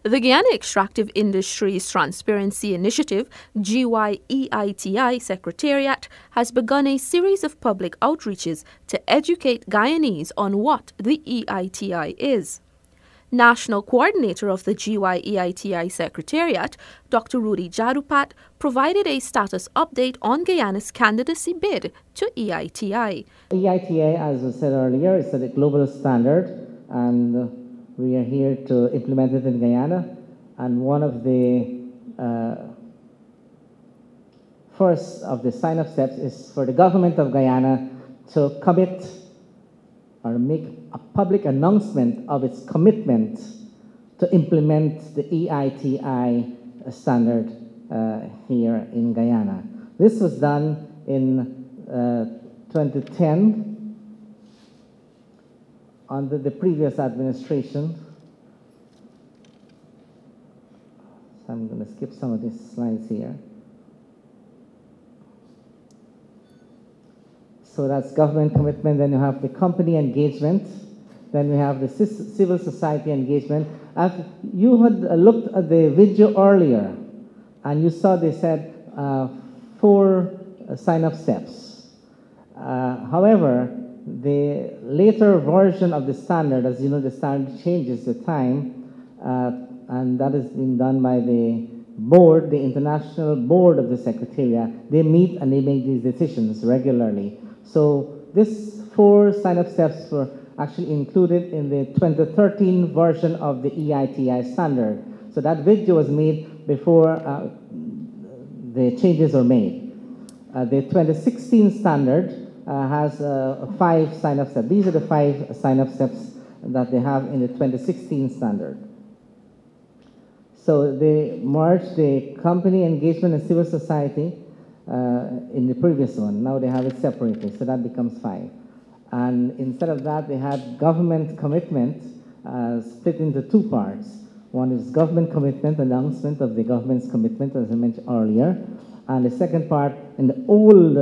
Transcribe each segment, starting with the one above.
The Guyana Extractive Industries Transparency Initiative, GYEITI Secretariat, has begun a series of public outreaches to educate Guyanese on what the EITI is. National Coordinator of the GYEITI Secretariat, Dr. Rudy Jadupat, provided a status update on Guyana's candidacy bid to EITI. EITI, as I said earlier, is a global standard, and we are here to implement it in Guyana. And one of the first of the sign-up steps is for the government of Guyana to commit or make a public announcement of its commitment to implement the EITI standard here in Guyana. This was done in 2010 under the previous administration. So I'm going to skip some of these slides here. So that's government commitment, then you have the company engagement, then we have the civil society engagement. You had looked at the video earlier, and you saw they said 4 sign-up steps. However, the later version of the standard, as you know, the standard changes with time, and that is being done by the board, the international board of the Secretariat. They meet and they make these decisions regularly. So this 4 sign-up steps were actually included in the 2013 version of the EITI standard. So that video was made before the changes were made. The 2016 standard has 5 sign-up steps. These are the 5 sign-up steps that they have in the 2016 standard. So they merged the company engagement and civil society in the previous one. Now they have it separated, so that becomes 5. And instead of that, they had government commitment split into 2 parts. One is government commitment, announcement of the government's commitment, as I mentioned earlier. And the second part, in the old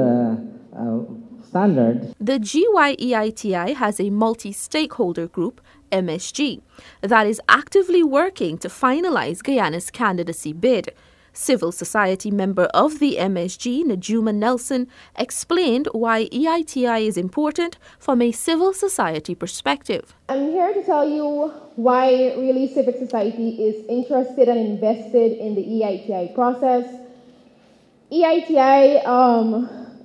standard. The GYEITI has a multi-stakeholder group, MSG, that is actively working to finalize Guyana's candidacy bid. Civil society member of the MSG, Najuma Nelson, explained why EITI is important from a civil society perspective. I'm here to tell you why really civic society is interested and invested in the EITI process. EITI,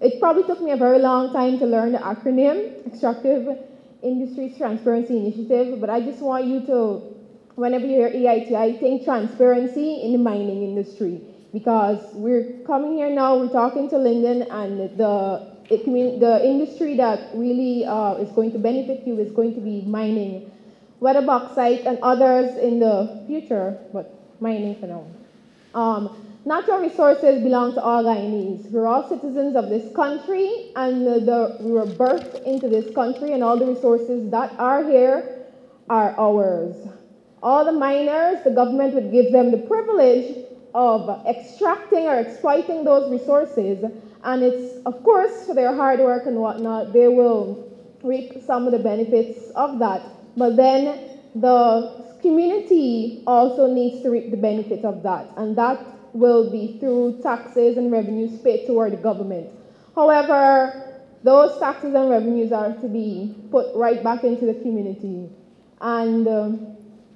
it probably took me a very long time to learn the acronym, Extractive Industries Transparency Initiative, but I just want you to, whenever you hear EITI, think transparency in the mining industry, because we're coming here now, we're talking to Linden, and the industry that really is going to benefit you is going to be mining, whether bauxite and others in the future, but mining for now. Natural resources belong to all Guyanese. We're all citizens of this country, and we were birthed into this country, and all the resources that are here are ours. All the miners, the government would give them the privilege of extracting or exploiting those resources, and it's, of course, for their hard work and whatnot, they will reap some of the benefits of that. But then the community also needs to reap the benefits of that, and that will be through taxes and revenues paid toward the government. However, those taxes and revenues are to be put right back into the community. And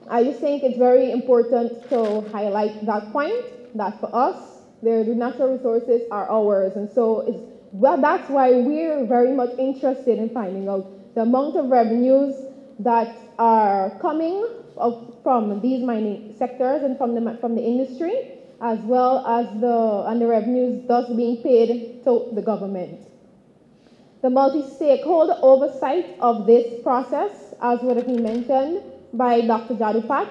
I just think it's very important to highlight that point, that for us, the natural resources are ours. And so that's why we're very much interested in finding out the amount of revenues that are coming from these mining sectors and from the industry, as well as the revenues thus being paid to the government. The multi-stakeholder oversight of this process, as would have been mentioned by Dr. Jadupat,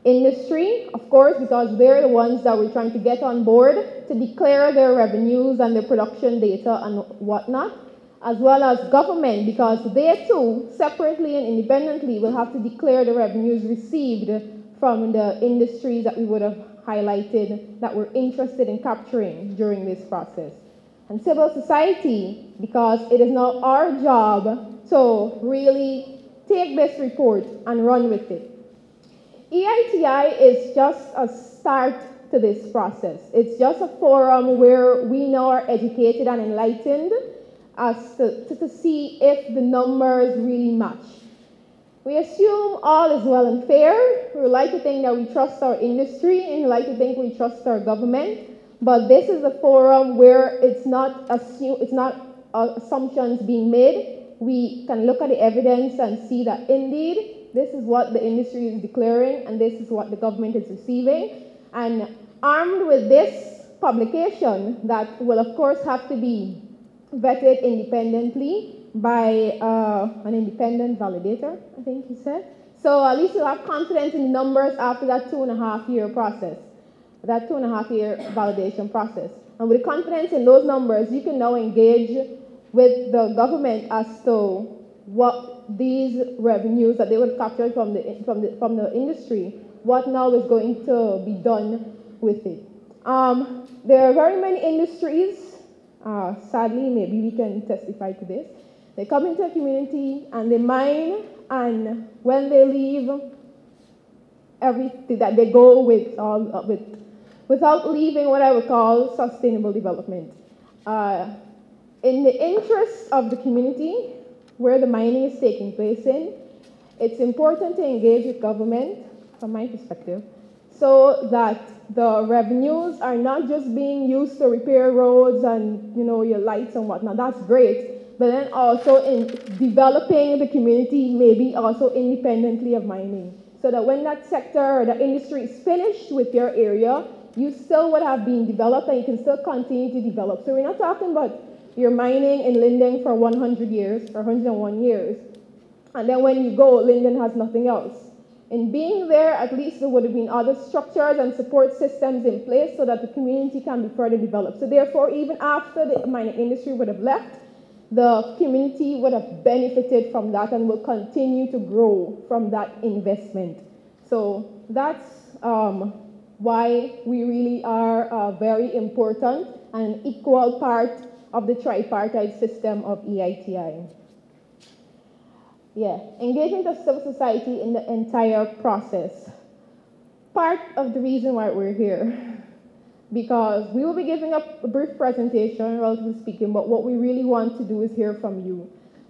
industry, of course, because they're the ones that we're trying to get on board to declare their revenues and their production data and whatnot, as well as government, because they too, separately and independently, will have to declare the revenues received from the industries that we would have highlighted that we're interested in capturing during this process. And civil society, because it is now our job to really take this report and run with it. EITI is just a start to this process. It's just a forum where we now are educated and enlightened as to see if the numbers really match. We assume all is well and fair. We like to think that we trust our industry, and we like to think we trust our government. But this is a forum where it's not assumptions being made. We can look at the evidence and see that indeed this is what the industry is declaring, and this is what the government is receiving. And armed with this publication that will, of course, have to be vetted independently by an independent validator, I think he said. So at least you'll have confidence in numbers after that 2.5-year process, that 2.5-year validation process. And with confidence in those numbers, you can now engage with the government as to what these revenues that they would capture from the industry, what now is going to be done with it. There are very many industries, sadly, maybe we can testify to this. They come into a community and they mine, and when they leave, everything that they go without leaving what I would call sustainable development. In the interest of the community where the mining is taking place in, it's important to engage with government, from my perspective, so that the revenues are not just being used to repair roads and your lights and whatnot. That's great, but then also in developing the community, maybe also independently of mining, so that when that sector or the industry is finished with your area, you still would have been developed and you can still continue to develop. So we're not talking about you're mining in Linden for 100 years, or 101 years, and then when you go, Linden has nothing else. In being there, at least there would have been other structures and support systems in place so that the community can be further developed. So therefore, even after the mining industry would have left, the community would have benefited from that and will continue to grow from that investment. So that's why we really are very important and an equal part of the tripartite system of EITI. Yeah, engagement of civil society in the entire process. Part of the reason why we're here, because we will be giving up a brief presentation, relatively speaking, but what we really want to do is hear from you.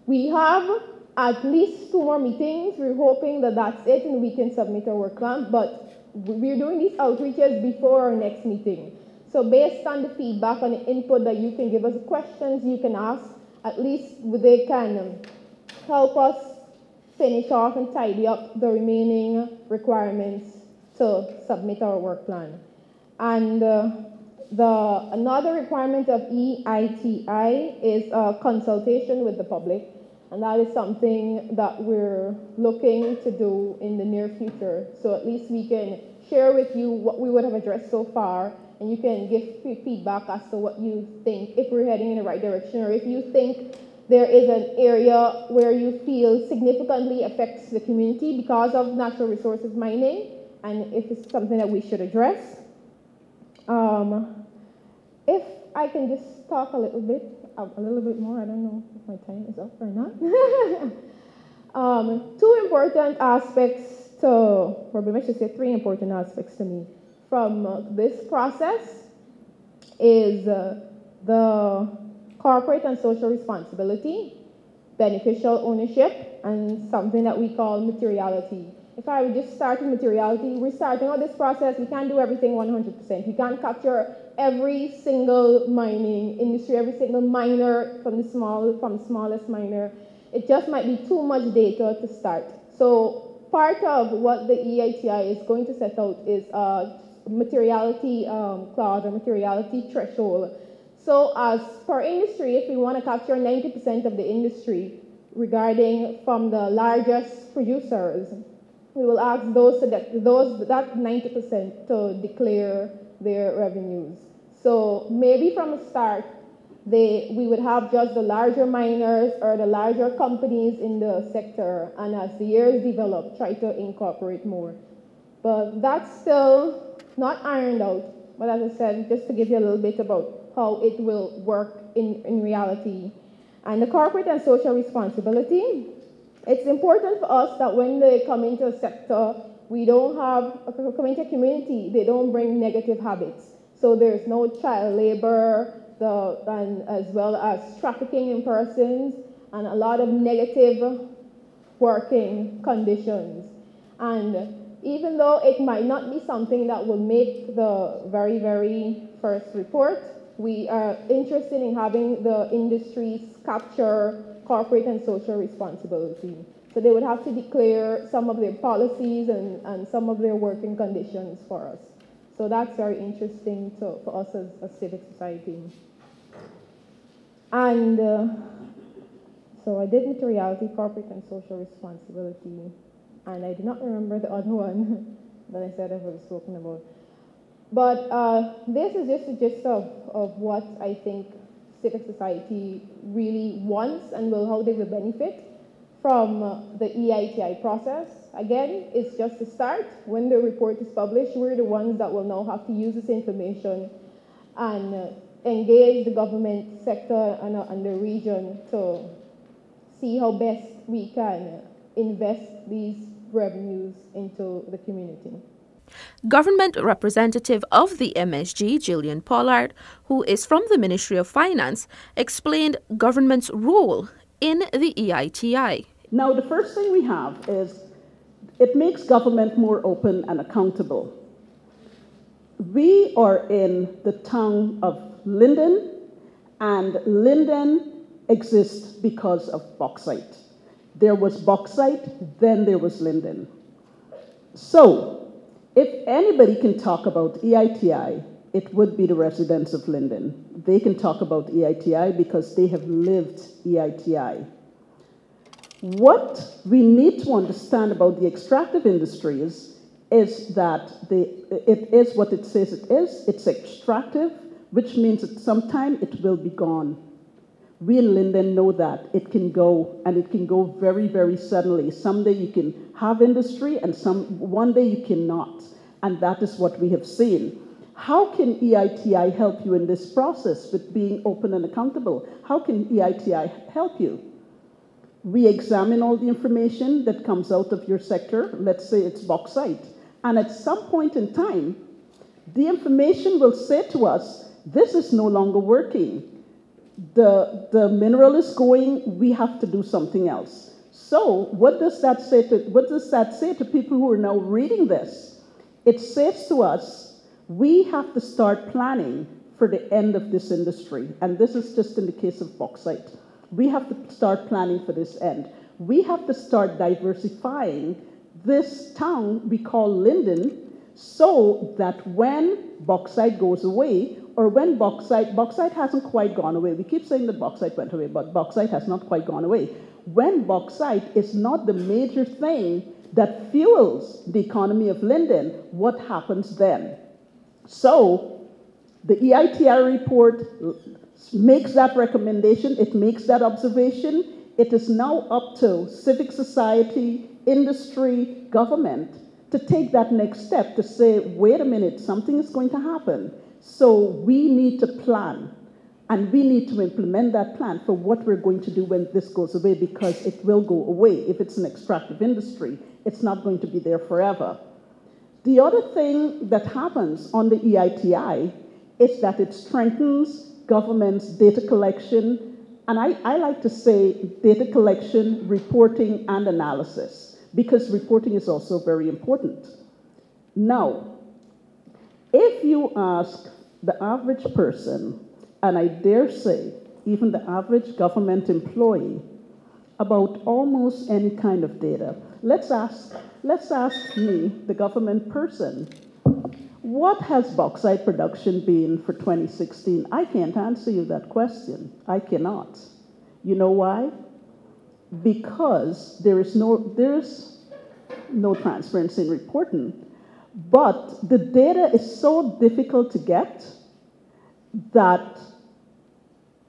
We have at least 2 more meetings. We're hoping that that's it and we can submit our work plan, but we're doing these outreaches before our next meeting. So based on the feedback and the input that you can give us, questions you can ask, at least they can help us finish off and tidy up the remaining requirements to submit our work plan. And another requirement of EITI is a consultation with the public, and that is something that we're looking to do in the near future. So at least we can share with you what we would have addressed so far, and you can give feedback as to what you think, if we're heading in the right direction, or if you think there is an area where you feel significantly affects the community because of natural resources mining, and if it's something that we should address. If I can just talk a little bit more, I don't know if my time is up or not. 2 important aspects or maybe I should say 3 important aspects to me from this process is the corporate and social responsibility, beneficial ownership, and something that we call materiality. If I would just start with materiality, we're starting out this process, we can't do everything 100%. We can't capture every single mining industry, every single miner from the smallest miner. It just might be too much data to start. So part of what the EITI is going to set out is a materiality clause or materiality threshold. So as per industry, if we want to capture 90% of the industry regarding from the largest producers, we will ask that 90% to declare their revenues. So maybe from the start, we would have just the larger miners or the larger companies in the sector, and as the years develop, try to incorporate more. But that's still not ironed out. But as I said, just to give you a little bit about how it will work in reality. And the corporate and social responsibility, it's important for us that when they come into a sector, we don't have a community, they don't bring negative habits. So there's no child labor, and as well as trafficking in persons, and a lot of negative working conditions. And even though it might not be something that will make the very, very first report, we are interested in having the industries capture corporate and social responsibility. So they would have to declare some of their policies and some of their working conditions for us. So that's very interesting for us as a civic society. And so I did materiality, corporate and social responsibility, and I do not remember the other one that I said I've already spoken about. But this is just a gist of what I think civic society really wants and how they will benefit from the EITI process. Again, it's just a start. When the report is published, we're the ones that will now have to use this information and engage the government sector and the region to see how best we can invest these revenues into the community. Government representative of the MSG, Gillian Pollard, who is from the Ministry of Finance, explained government's role in the EITI. Now, the first thing we have is it makes government more open and accountable. We are in the town of Linden, and Linden exists because of bauxite. There was bauxite, then there was Linden. So, if anybody can talk about EITI, it would be the residents of Linden. They can talk about EITI because they have lived EITI. What we need to understand about the extractive industries is that it is what it says it is. It's extractive, which means that sometime it will be gone. We in Linden know that it can go, and it can go very, very suddenly. Someday you can have industry, and one day you cannot. And that is what we have seen. How can EITI help you in this process with being open and accountable? How can EITI help you? We examine all the information that comes out of your sector. Let's say it's bauxite. And at some point in time, the information will say to us, this is no longer working. The mineral is going, we have to do something else. So what does that say to people who are now reading this? It says to us, we have to start planning for the end of this industry. And this is just in the case of bauxite. We have to start planning for this end. We have to start diversifying this town we call Linden so that when bauxite goes away, or when bauxite hasn't quite gone away. We keep saying that bauxite went away, but bauxite has not quite gone away. When bauxite is not the major thing that fuels the economy of Linden, what happens then? So the EITI report makes that recommendation, it makes that observation. It is now up to civic society, industry, government to take that next step to say, wait a minute, something is going to happen. So we need to plan, and we need to implement that plan for what we're going to do when this goes away, because it will go away. If it's an extractive industry, it's not going to be there forever. The other thing that happens on the EITI is that it strengthens government's data collection, and I like to say data collection, reporting, and analysis, because reporting is also very important. Now, if you ask the average person, and I dare say even the average government employee, about almost any kind of data, let's ask me, the government person, what has bauxite production been for 2016? I can't answer you that question. I cannot. You know why? Because there is no transparency in reporting. But the data is so difficult to get that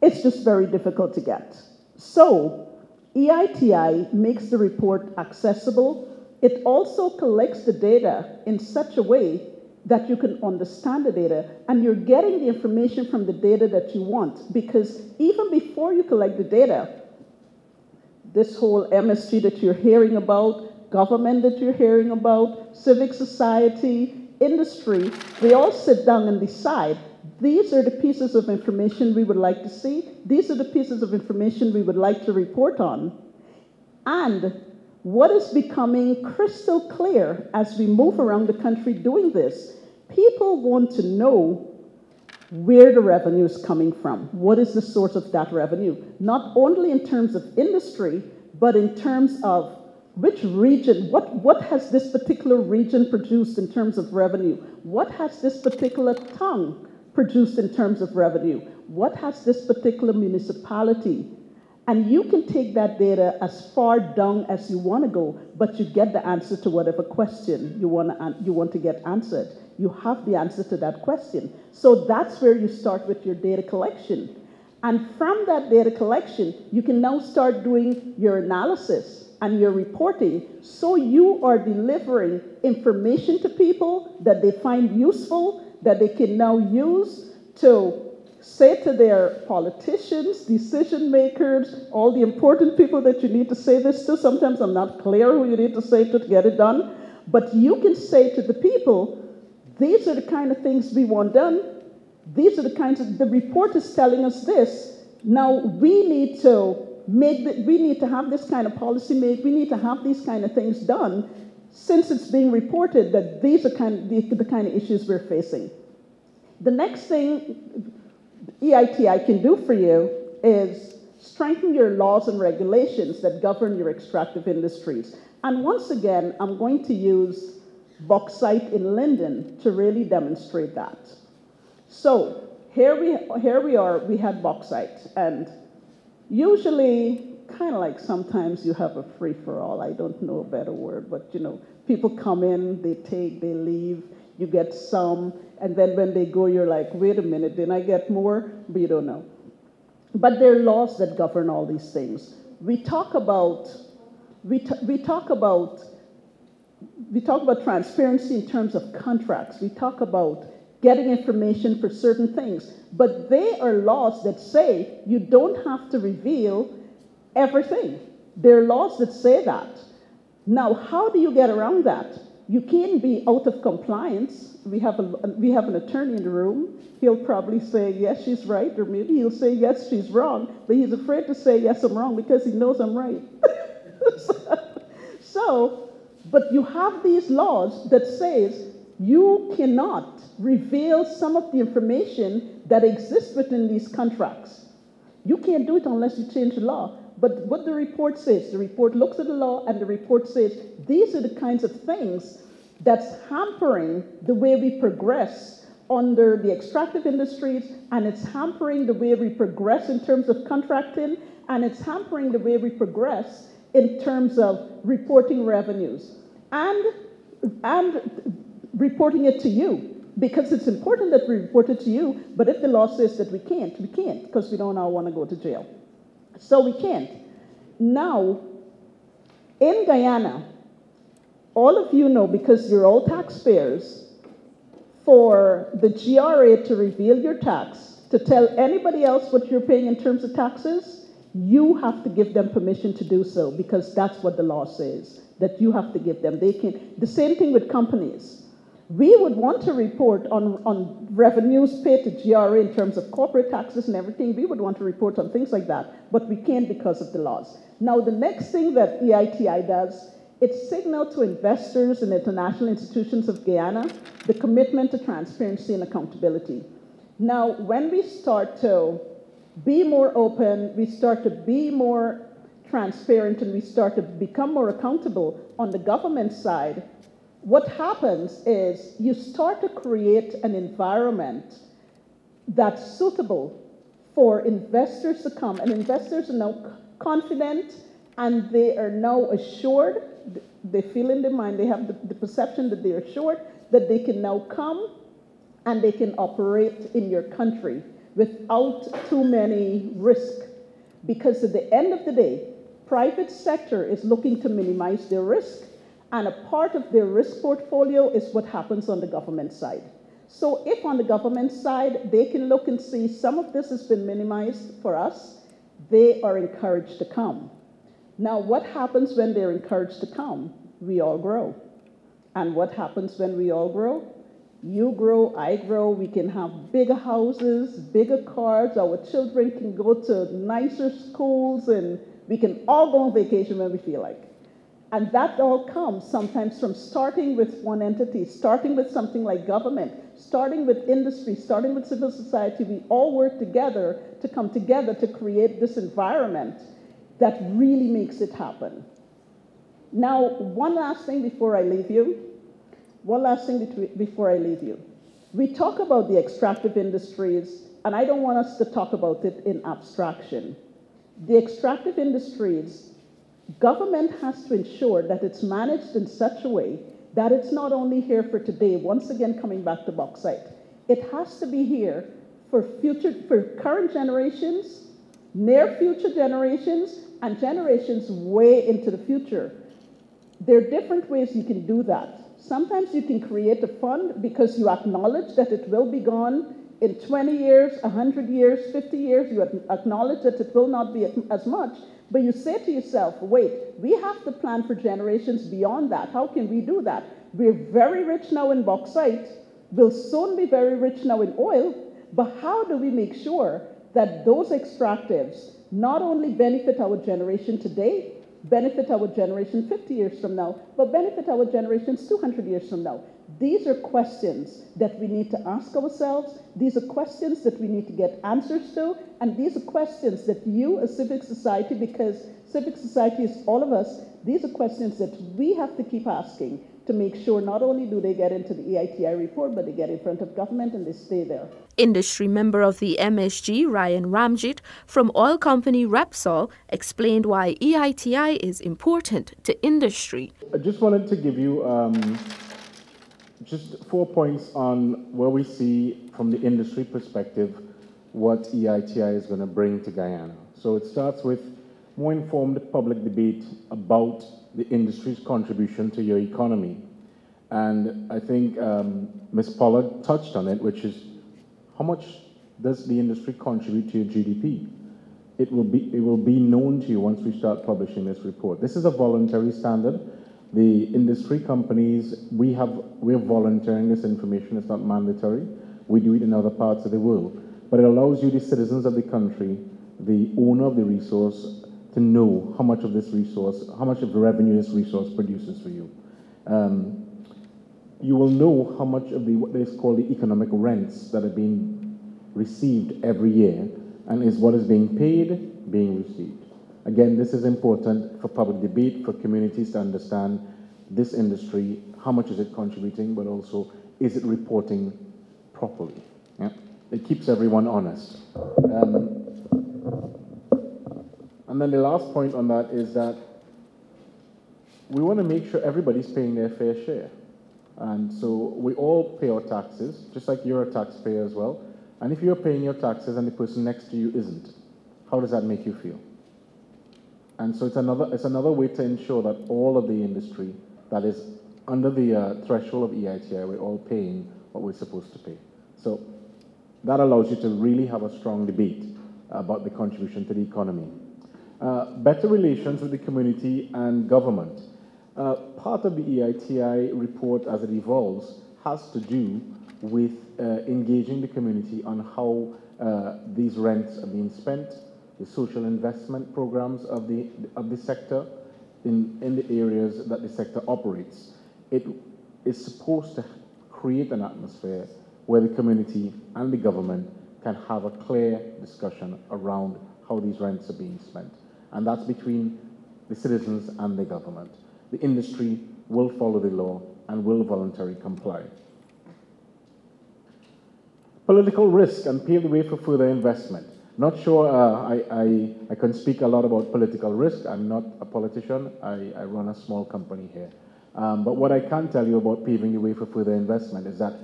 it's just very difficult to get. So EITI makes the report accessible. It also collects the data in such a way that you can understand the data, and you're getting the information from the data that you want. Because even before you collect the data, this whole MSG that you're hearing about, government that you're hearing about, civic society, industry, they all sit down and decide, these are the pieces of information we would like to see, these are the pieces of information we would like to report on. And what is becoming crystal clear as we move around the country doing this, people want to know where the revenue is coming from. What is the source of that revenue? Not only in terms of industry, but in terms of which region, what has this particular region produced in terms of revenue? What has this particular town produced in terms of revenue? What has this particular municipality? And you can take that data as far down as you want to go, but you get the answer to whatever question you want to get answered. You have the answer to that question. So that's where you start with your data collection. And from that data collection, you can now start doing your analysis and your reporting, so you are delivering information to people that they find useful, that they can now use to say to their politicians, decision makers, all the important people that you need to say this to. Sometimes I'm not clear who you need to say to get it done, but you can say to the people, these are the kind of things we want done. These are the kinds of, the report is telling us this. Now we need to have this kind of policy made. We need to have these kind of things done, since it's being reported that these are the kind of issues we're facing. The next thing EITI can do for you is strengthen your laws and regulations that govern your extractive industries. And once again, I'm going to use bauxite in Linden to really demonstrate that. So here we are, we had bauxite, and usually, kind of like sometimes you have a free-for-all, I don't know a better word, but you know, people come in, they take, they leave, you get some, and then when they go, you're like, wait a minute, didn't I get more? But you don't know. But there are laws that govern all these things. We talk about transparency in terms of contracts. We talk about getting information for certain things. But they are laws that say you don't have to reveal everything. There are laws that say that. Now, how do you get around that? You can't be out of compliance. We have an attorney in the room. He'll probably say, yes, she's right, or maybe he'll say, yes, she's wrong, but he's afraid to say, yes, I'm wrong, because he knows I'm right. But you have these laws that says you cannot reveal some of the information that exists within these contracts. You can't do it unless you change the law. But what the report says, the report looks at the law and the report says, these are the kinds of things that's hampering the way we progress under the extractive industries, and it's hampering the way we progress in terms of contracting, and it's hampering the way we progress in terms of reporting revenues and reporting it to you, because it's important that we report it to you, but if the law says that we can't, because we don't all want to go to jail. So we can't. Now, in Guyana, all of you know, because you're all taxpayers, for the GRA to reveal your tax, to tell anybody else what you're paying in terms of taxes, you have to give them permission to do so, because that's what the law says, that you have to give them. They can. The same thing with companies. We would want to report on revenues paid to GRA in terms of corporate taxes and everything. We would want to report on things like that, but we can't because of the laws. Now, the next thing that EITI does, it signals to investors and international institutions of Guyana the commitment to transparency and accountability. Now, when we start to be more open, we start to be more transparent, and we start to become more accountable on the government side, what happens is you start to create an environment that's suitable for investors to come, and investors are now confident, and they are now assured, they feel in their mind, they have the perception that they're assured that they can now come and they can operate in your country without too many risks. Because at the end of the day, private sector is looking to minimize their risk, and a part of their risk portfolio is what happens on the government side. So if on the government side, they can look and see some of this has been minimized for us, they are encouraged to come. Now, what happens when they're encouraged to come? we all grow. And what happens when we all grow? You grow, I grow, we can have bigger houses, bigger cars, our children can go to nicer schools, and we can all go on vacation when we feel like. And that all comes sometimes from starting with one entity, starting with something like government, starting with industry, starting with civil society. We all work together to come together to create this environment that really makes it happen. Now, one last thing before I leave you. We talk about the extractive industries, and I don't want us to talk about it in abstraction. The extractive industries, government has to ensure that it's managed in such a way that it's not only here for today, once again coming back to bauxite. It has to be here for current generations, near future generations, and generations way into the future. There are different ways you can do that. Sometimes you can create a fund because you acknowledge that it will be gone in 20 years, 100 years, 50 years. You acknowledge that it will not be as much, but you say to yourself, wait, we have to plan for generations beyond that. How can we do that? We're very rich now in bauxite. We'll soon be very rich now in oil, but how do we make sure that those extractives not only benefit our generation today, benefit our generation 50 years from now, but benefit our generations 200 years from now? These are questions that we need to ask ourselves. These are questions that we need to get answers to. And these are questions that you as civic society, because civic society is all of us, these are questions that we have to keep asking to make sure not only do they get into the EITI report, but they get in front of government and they stay there. Industry member of the MSG, Ryan Ramjit, from oil company Repsol, explained why EITI is important to industry. I just wanted to give you just 4 points on where we see, from the industry perspective, what EITI is going to bring to Guyana. So it starts with more informed public debate about the industry's contribution to your economy. And I think Ms. Pollard touched on it, which is how much does the industry contribute to your GDP? It will be known to you once we start publishing this report. This is a voluntary standard. The industry companies, we're volunteering this information. It's not mandatory. We do it in other parts of the world. But it allows you, the citizens of the country, the owner of the resource, to know how much of this resource, how much of the revenue this resource produces for you. You will know how much of what is called the economic rents that are being received every year, and is what is being paid, being received. Again, this is important for public debate, for communities to understand this industry, how much is it contributing, but also, is it reporting properly? Yeah? It keeps everyone honest. And then the last point on that is that we want to make sure everybody's paying their fair share. And so we all pay our taxes, just like you're a taxpayer as well. And if you're paying your taxes and the person next to you isn't, how does that make you feel? And so it's another way to ensure that all of the industry that is under the threshold of EITI, we're all paying what we're supposed to pay. So that allows you to really have a strong debate about the contribution to the economy. Better relations with the community and government. Part of the EITI report as it evolves has to do with engaging the community on how these rents are being spent, the social investment programs of the sector in the areas that the sector operates. It is supposed to create an atmosphere where the community and the government can have a clear discussion around how these rents are being spent. And that's between the citizens and the government. The industry will follow the law and will voluntarily comply. Political risk and pave the way for further investment. Not sure I can speak a lot about political risk. I'm not a politician. I run a small company here. But what I can tell you about paving the way for further investment is that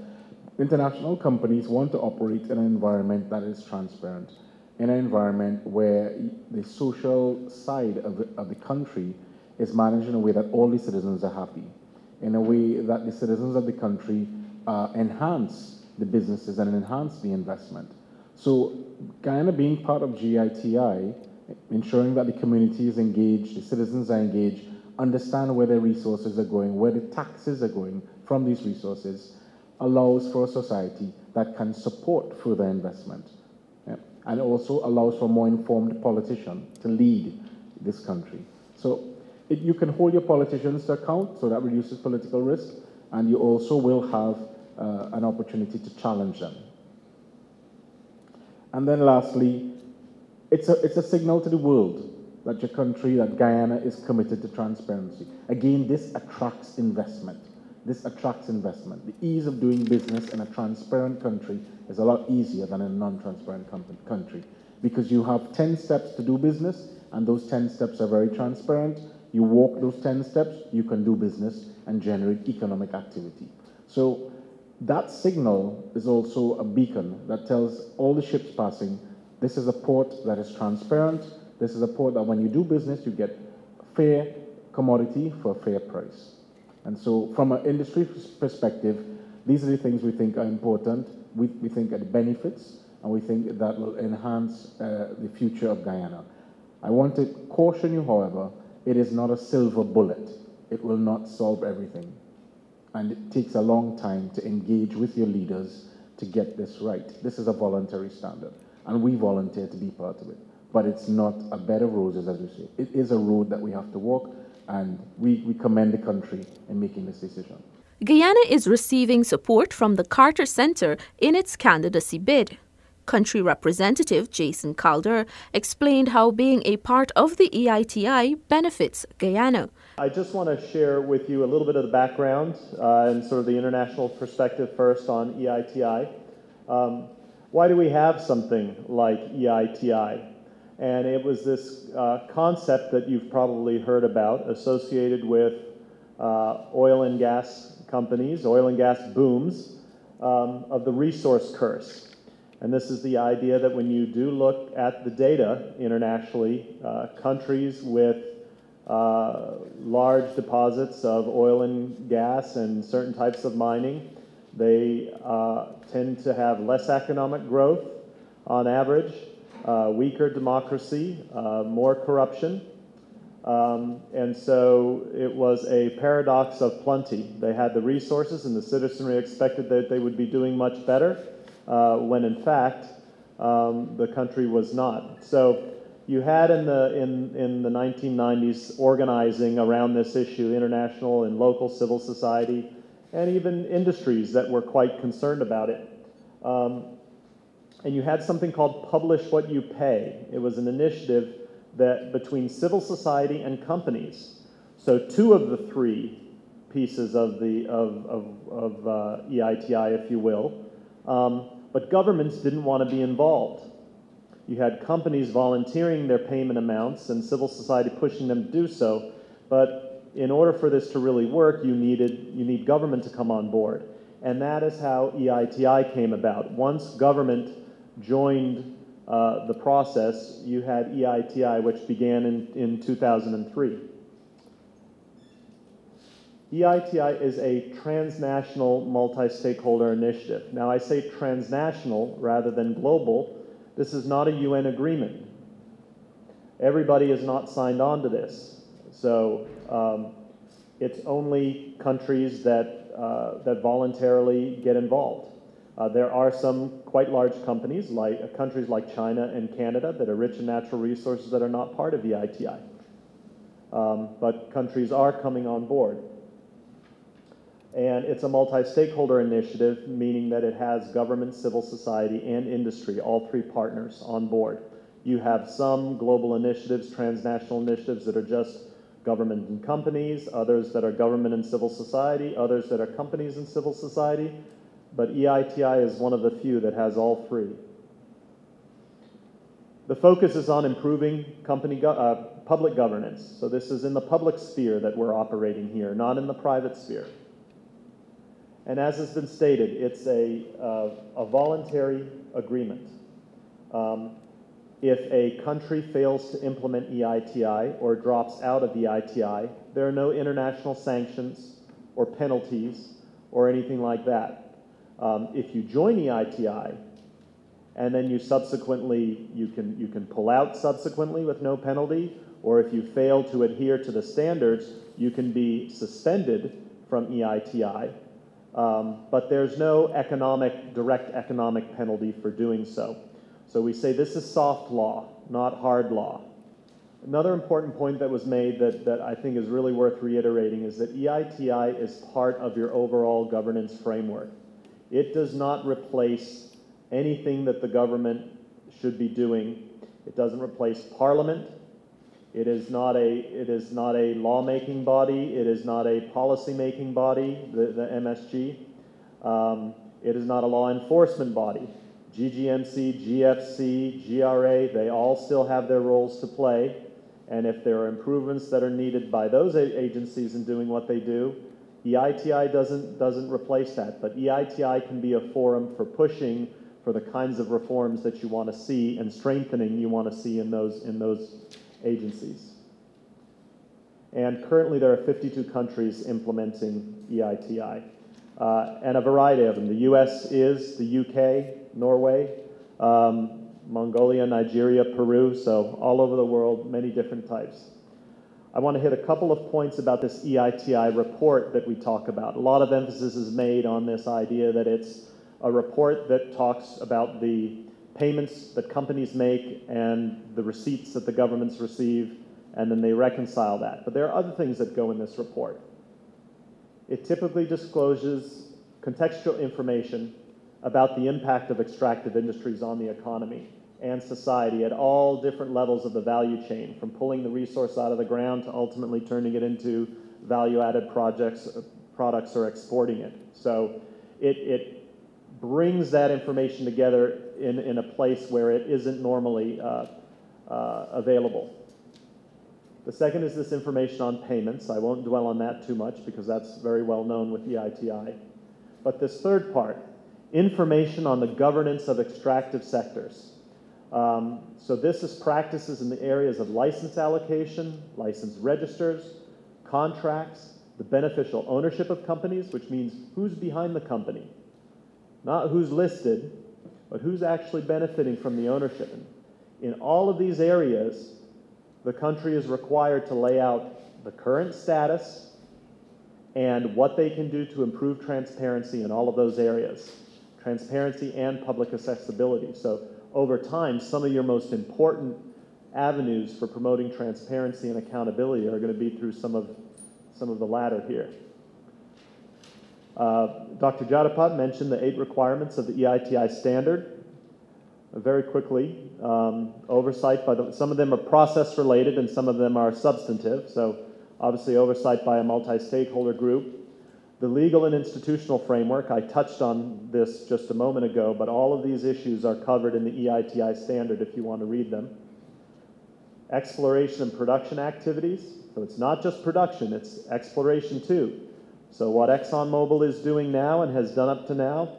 international companies want to operate in an environment that is transparent, in an environment where the social side of the country is managed in a way that all the citizens are happy, in a way that the citizens of the country enhance the businesses and enhance the investment. So Guyana being part of GYEITI, ensuring that the community is engaged, the citizens are engaged, understand where their resources are going, where the taxes are going from these resources, allows for a society that can support further investment. Yeah. And also allows for a more informed politician to lead this country. So you can hold your politicians to account, so that reduces political risk, and you also will have an opportunity to challenge them. And then lastly, it's a signal to the world that your country, that Guyana, is committed to transparency. Again, this attracts investment. This attracts investment. The ease of doing business in a transparent country is a lot easier than in a non-transparent country, because you have 10 steps to do business, and those 10 steps are very transparent. You walk those 10 steps, you can do business and generate economic activity. So that signal is also a beacon that tells all the ships passing, this is a port that is transparent, this is a port that when you do business, you get fair commodity for a fair price. And so from an industry perspective, these are the things we think are important. We think are the benefits, and we think that will enhance the future of Guyana. I want to caution you, however, it is not a silver bullet. It will not solve everything. And it takes a long time to engage with your leaders to get this right. This is a voluntary standard, and we volunteer to be part of it. But it's not a bed of roses, as we say. It is a road that we have to walk, and we commend the country in making this decision. Guyana is receiving support from the Carter Center in its candidacy bid. Country Representative Jason Calder explained how being a part of the EITI benefits Guyana. I just want to share with you a little bit of the background and sort of the international perspective first on EITI. Why do we have something like EITI? And it was this concept that you've probably heard about associated with oil and gas companies, oil and gas booms, of the resource curse. And this is the idea that when you do look at the data internationally, countries with large deposits of oil and gas and certain types of mining, they tend to have less economic growth on average, weaker democracy, more corruption. And so it was a paradox of plenty. They had the resources and the citizenry expected that they would be doing much better, when in fact the country was not. So you had in the 1990s organizing around this issue, international and local civil society, and even industries that were quite concerned about it. And you had something called Publish What You Pay. It was an initiative that between civil society and companies. So two of the three pieces of the EITI, if you will. But governments didn't want to be involved. You had companies volunteering their payment amounts and civil society pushing them to do so. But in order for this to really work, you need government to come on board. And that is how EITI came about. Once government joined the process, you had EITI, which began in 2003. EITI is a transnational multi-stakeholder initiative. Now, I say transnational rather than global. This is not a UN agreement. Everybody is not signed on to this. So it's only countries that voluntarily get involved. There are some quite large companies, like countries like China and Canada, that are rich in natural resources that are not part of EITI. But countries are coming on board. And it's a multi-stakeholder initiative, meaning that it has government, civil society, and industry, all three partners on board. You have some global initiatives, transnational initiatives that are just government and companies, others that are government and civil society, others that are companies and civil society, but EITI is one of the few that has all three. The focus is on improving public governance. So this is in the public sphere that we're operating here, not in the private sphere. And as has been stated, it's a voluntary agreement. If a country fails to implement EITI or drops out of EITI, there are no international sanctions or penalties or anything like that. If you join EITI and then you subsequently, you can pull out subsequently with no penalty, or if you fail to adhere to the standards, you can be suspended from EITI, but there's no direct economic penalty for doing so. So we say this is soft law, not hard law. Another important point that was made that I think is really worth reiterating is that EITI is part of your overall governance framework. It does not replace anything that the government should be doing. It doesn't replace Parliament. It is not a lawmaking body. It is not a policy-making body, the MSG. It is not a law enforcement body. GGMC, GFC, GRA, they all still have their roles to play. And if there are improvements that are needed by those agencies in doing what they do, EITI doesn't replace that. But EITI can be a forum for pushing for the kinds of reforms that you want to see and strengthening you want to see in those agencies. And currently there are 52 countries implementing EITI, and a variety of them. The US is, the UK, Norway, Mongolia, Nigeria, Peru, so all over the world, many different types. I want to hit a couple of points about this EITI report that we talk about. A lot of emphasis is made on this idea that it's a report that talks about the payments that companies make and the receipts that the governments receive, and then they reconcile that. But there are other things that go in this report. It typically discloses contextual information about the impact of extractive industries on the economy and society at all different levels of the value chain, from pulling the resource out of the ground to ultimately turning it into value-added products or exporting it. So it brings that information together in a place where it isn't normally available. The second is this information on payments. I won't dwell on that too much because that's very well known with EITI. But this third part, information on the governance of extractive sectors. So this is practices in the areas of license allocation, license registers, contracts, the beneficial ownership of companies, which means who's behind the company. Not who's listed, but who's actually benefiting from the ownership. In all of these areas, the country is required to lay out the current status and what they can do to improve transparency in all of those areas. Transparency and public accessibility. So over time, some of your most important avenues for promoting transparency and accountability are going to be through some of the latter here. Dr. Jadapat mentioned the 8 requirements of the EITI standard. Very quickly, oversight by some of them are process related and some of them are substantive. So obviously oversight by a multi-stakeholder group. The legal and institutional framework, I touched on this just a moment ago, but all of these issues are covered in the EITI standard if you want to read them. Exploration and production activities. So it's not just production, it's exploration too. So what ExxonMobil is doing now and has done up to now,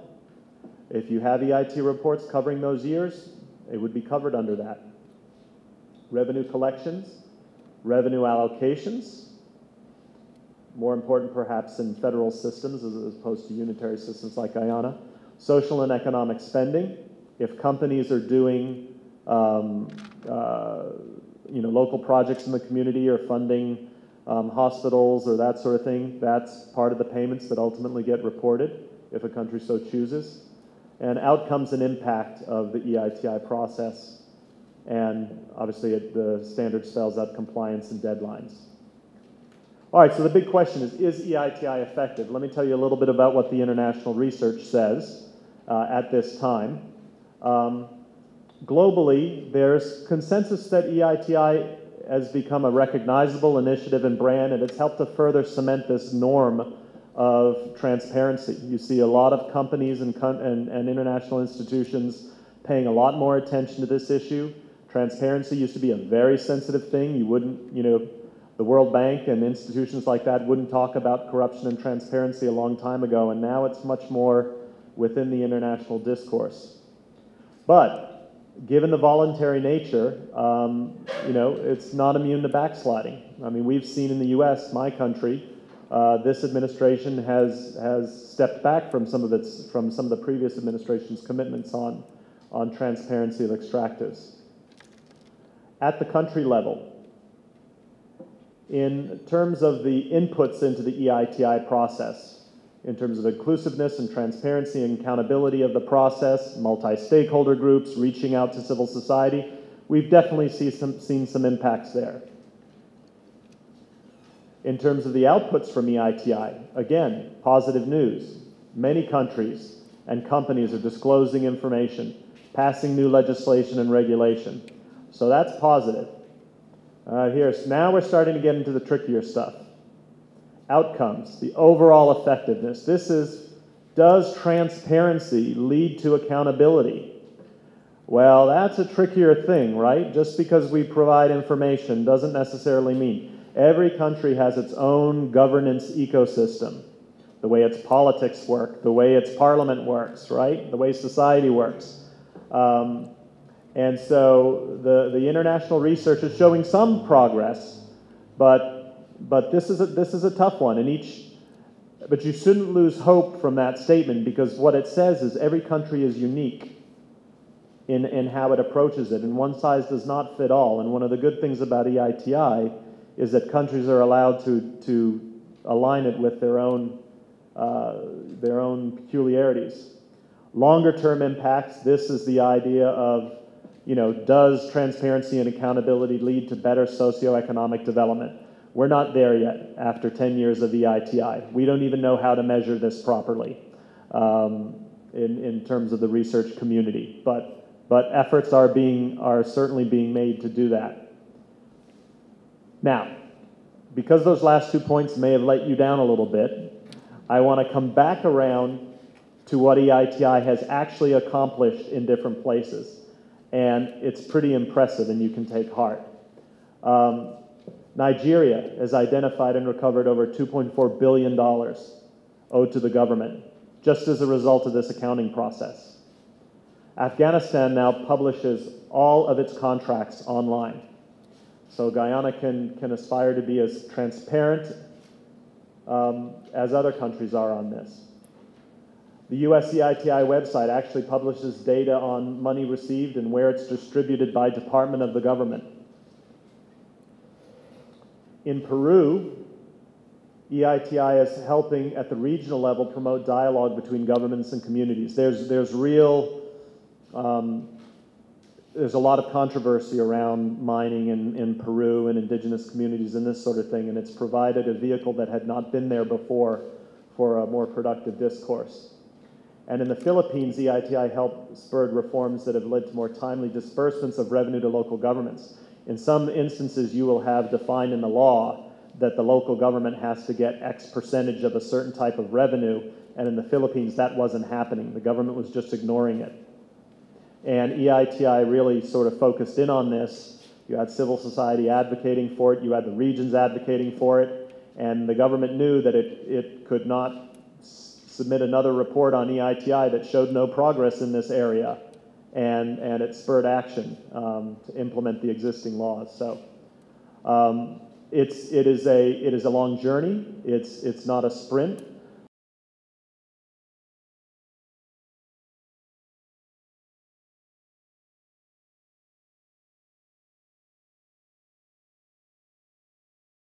if you have EIT reports covering those years, it would be covered under that. Revenue collections, revenue allocations, more important perhaps in federal systems as opposed to unitary systems like Guyana. Social and economic spending. If companies are doing local projects in the community or funding hospitals or that sort of thing, that's part of the payments that ultimately get reported if a country so chooses. And outcomes and impact of the EITI process. And obviously the standard spells out compliance and deadlines. All right, so the big question is EITI effective? Let me tell you a little bit about what the international research says at this time. Globally, there's consensus that EITI has become a recognizable initiative and brand, and it's helped to further cement this norm of transparency. You see a lot of companies and international institutions paying a lot more attention to this issue. Transparency used to be a very sensitive thing. You wouldn't, the World Bank and institutions like that wouldn't talk about corruption and transparency a long time ago, and now it's much more within the international discourse. But given the voluntary nature, it's not immune to backsliding. I mean, we've seen in the US, my country, this administration has stepped back from some of the previous administration's commitments on transparency of extractives. At the country level, in terms of the inputs into the EITI process, in terms of inclusiveness and transparency and accountability of the process, multi-stakeholder groups, reaching out to civil society, we've definitely seen some impacts there. In terms of the outputs from EITI, again, positive news. Many countries and companies are disclosing information, passing new legislation and regulation. So that's positive. Now we're starting to get into the trickier stuff. Outcomes, the overall effectiveness. This is, does transparency lead to accountability? Well, that's a trickier thing, right? Just because we provide information doesn't necessarily mean. Every country has its own governance ecosystem. The way its politics work, the way its parliament works, right? The way society works. And so the international research is showing some progress, but this is a tough one. But you shouldn't lose hope from that statement, because what it says is every country is unique in how it approaches it, and one size does not fit all. And one of the good things about EITI is that countries are allowed to align it with their own peculiarities. Longer term impacts, this is the idea of, does transparency and accountability lead to better socioeconomic development? We're not there yet after 10 years of EITI. We don't even know how to measure this properly in terms of the research community, but efforts are certainly being made to do that. Now, because those last 2 points may have let you down a little bit, I want to come back around to what EITI has actually accomplished in different places. And it's pretty impressive, and you can take heart. Nigeria has identified and recovered over $2.4 billion owed to the government, just as a result of this accounting process. Afghanistan now publishes all of its contracts online. So Guyana can aspire to be as transparent as other countries are on this. The US EITI website actually publishes data on money received and where it's distributed by department of the government. In Peru, EITI is helping at the regional level promote dialogue between governments and communities. There's a lot of controversy around mining in Peru and indigenous communities and this sort of thing, and it's provided a vehicle that had not been there before for a more productive discourse. And in the Philippines, EITI helped spur reforms that have led to more timely disbursements of revenue to local governments. In some instances, you will have defined in the law that the local government has to get X percentage of a certain type of revenue, and in the Philippines, that wasn't happening. The government was just ignoring it. And EITI really sort of focused in on this. You had civil society advocating for it, you had the regions advocating for it, and the government knew that it could not submit another report on EITI that showed no progress in this area, and it spurred action to implement the existing laws. So it is a long journey. It's not a sprint.